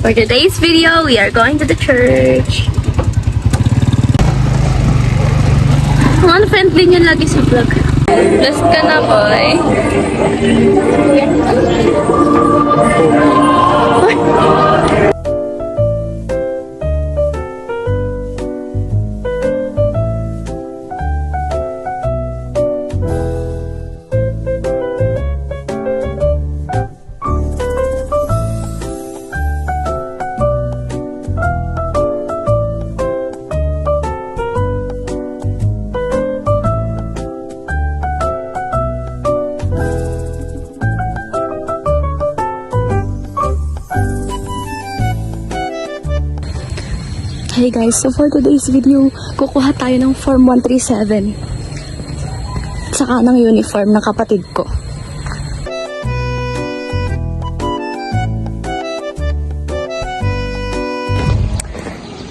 For today's video, we are going to the church. Ang friendly niya lagi sa vlog. Blessed ka na, boy. Hey guys, so for today's video, kukuha tayo ng Form 137. Saka ng uniform ng kapatid ko.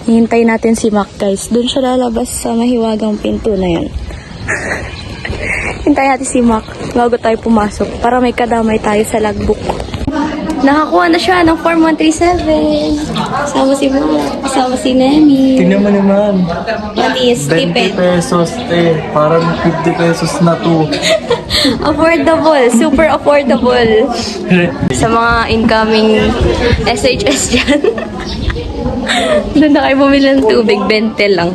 Hihintay natin si Mac guys. Doon siya lalabas sa mahiwagang pinto na yan. Hintay natin si Mac bago tayo pumasok para may kadamay tayo sa logbook. Nakakuha na siya ng Form 137. Kasama si Mama. Kasama si Nemi. Tingnan mo naman. What is 20 stipend? pesos Parang 50 pesos na to. Affordable. Super affordable. Sa mga incoming SHS dyan. Doon na kayo bumili ng tubig. 20 lang.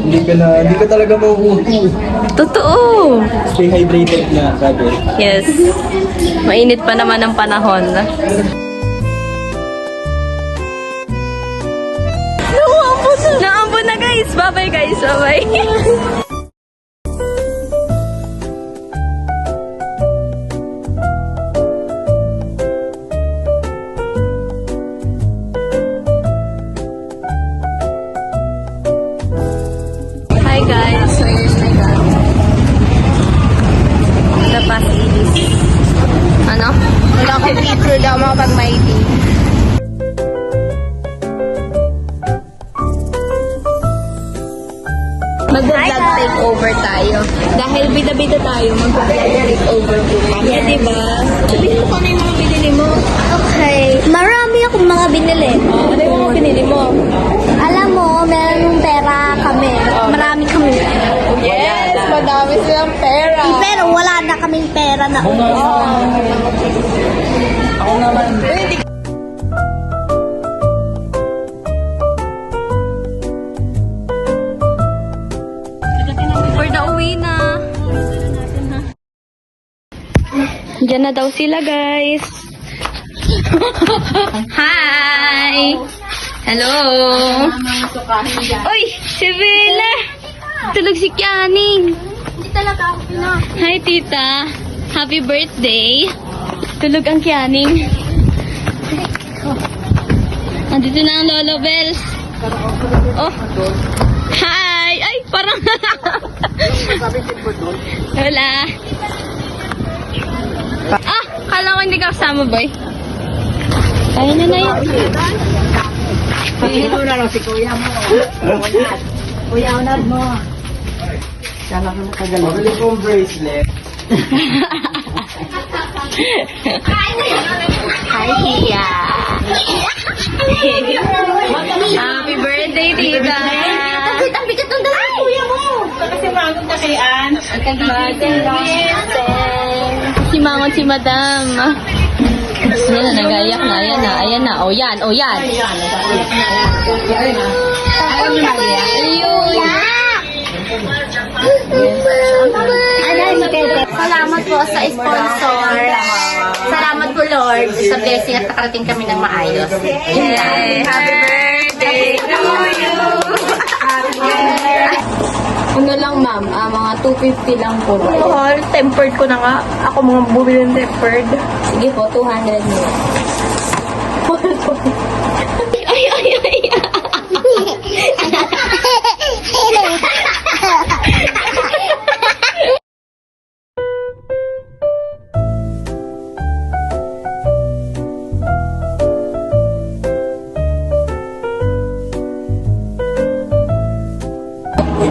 Hindi ka talaga mauupo. Totoo. Stay hydrated na, brother. Yes. Mainit pa naman ang panahon. Naambon na guys. Bye-bye guys. Bye-bye. Hi guys. So here's my dad. The past is. Ano? Wala akong picture daw mga pag maiti. Mag-vlog takeover tayo. Dahil bida-bida tayo, mag-vlog takeover po kami. Yeah, diba? Sabihin mo kung ano yung mga binili mo. Okay. Marami akong mga binili. Ano yung mga binili mo? Alam mo, meron pera kami. Marami kami. Yes! Madami silang pera. Pero wala na kaming pera na. Ako naman. For the uwi na. Diyan na daw sila guys. Hi! Hello! Uy! Si Bella! Tulog si Kianing. Hindi talaga ako na. Hi tita! Happy birthday! Tulog ang Kianing. Andito na ang Lolo Bells. Oh! Hi! Ay! Parang... Wala. Ah! Kala ko hindi ka kasama, boy. Kaya na na yun. Ito na lang si Kuya mo. Kuya, unad mo. Sana ka nakagaling. Mabili kong bracelet. Hi, Tia. Happy birthday, tita. Ang bigat ng dala, kuya mo. Kasi mangon na kay Ann. Si Mangon, si Madam. Yan na, nagayak na. Ayan na, ayan na. O yan, o yan. Ayun. Salamat po sa sponsor. Salamat po, Lord, sa blessing at nakarating kami ng maayos. Yay! Happy birthday to you! Ano lang ma'am, mga 250 lang po. Mahal, tempered ko na nga. Ako mga bumili ng tempered. Sige po, 200 mo. Ay, ay, ay.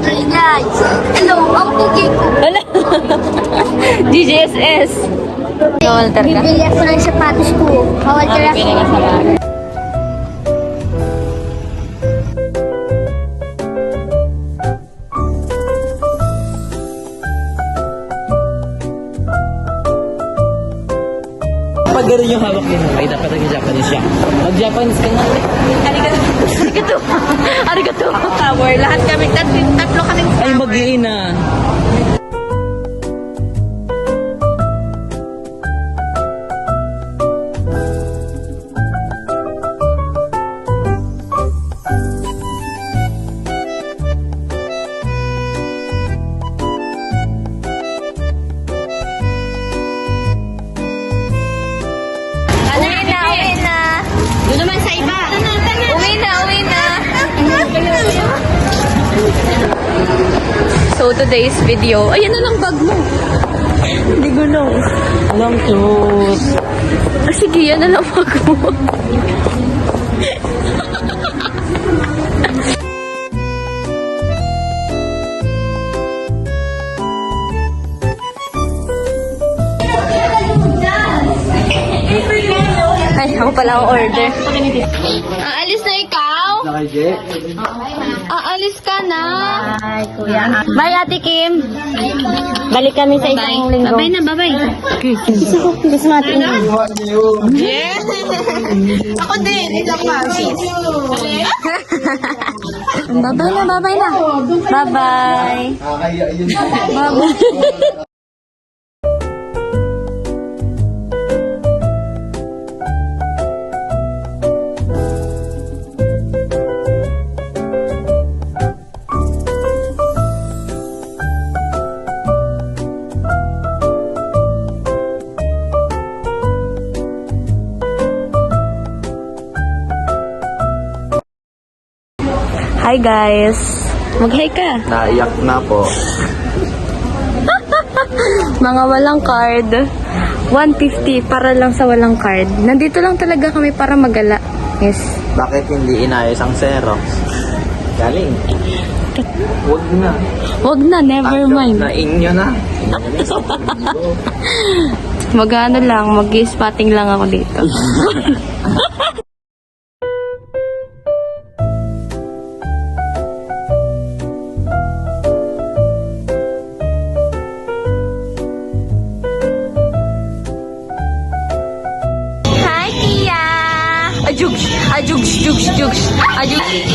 Hey guys, hello, ang pugi ko. DJSS. Walter ka? Bibili ako ng sapatos ko. Walter ako. Pili ka sa bahay. Pag gano'n yung hawak ni Mumay, dapat nag-Japanese siya. Mag-Japanese ka na. Arigato. Arigato. Tower, lahat kami, tatlo kaming Ay, mag-iina. Uwi na. Doon naman sa iba. Uwi na. So, today's video, ayan na lang bag mo. Hindi gulong. Alam, cute. Sige, yan na lang bag mo. Ay, ako pala ang order. Aalis na ikaw? Aalis ka na? Ay, kuya. Bye, Ate Kim. Balik kami sa isang linggo. Babay na, babay. Gusto mo, Ate Kim? Ako din. Isang pangis. Babay na. Bye-bye. Bye-bye. Hi guys. Mag-hi ka. Naiyak na po. Mga walang card. 150 para lang sa walang card. Nandito lang talaga kami para magala. Yes. Bakit hindi inayos ang Xerox? Galing. Huwag na. Wag na, never mind. Na inyo na. Mag-ano lang, mag-spotting lang ako dito. Hi, Tia! Ajugs! Ajugs! Jugs! Jugs! Ajugs!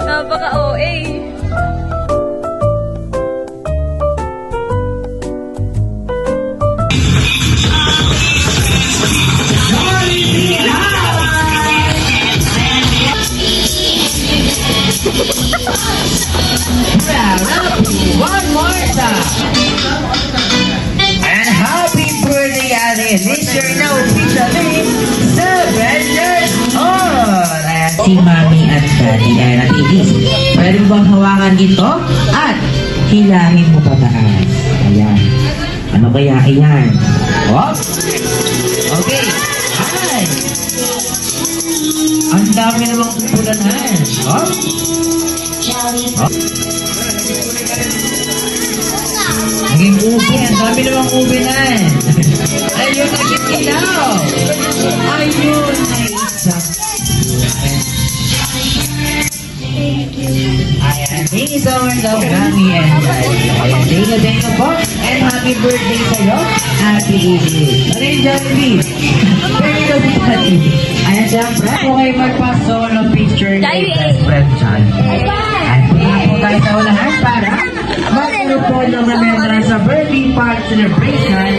Napaka-OA. And happy birthday, Ate! This year na officially 7 years old! Ayan, si Mami at Daddy. Ayan, at Idis. Pwede mo bang hawakan ito? At hilahin mo pataas. Ayan. Ano kaya iyan? Hop! Okay. Ay! Ang dami namang pulanan. Hop! Hop! Naging ube, ang dami namang ube na. Ayun, naging ilaw. Ayun, ay isa. Ayan, thank you so much, Mami and Daddy. Ayan, thank you po. And happy birthday sa'yo, Ate Edith. Ano yung Jollibee? Very good, Daddy. Ayan, siyempre, ako kayo magpa-solo picture kay best friend John. Ayan, punta po tayo sa unahan para magkaroon po ng remembrance sa birthday party celebration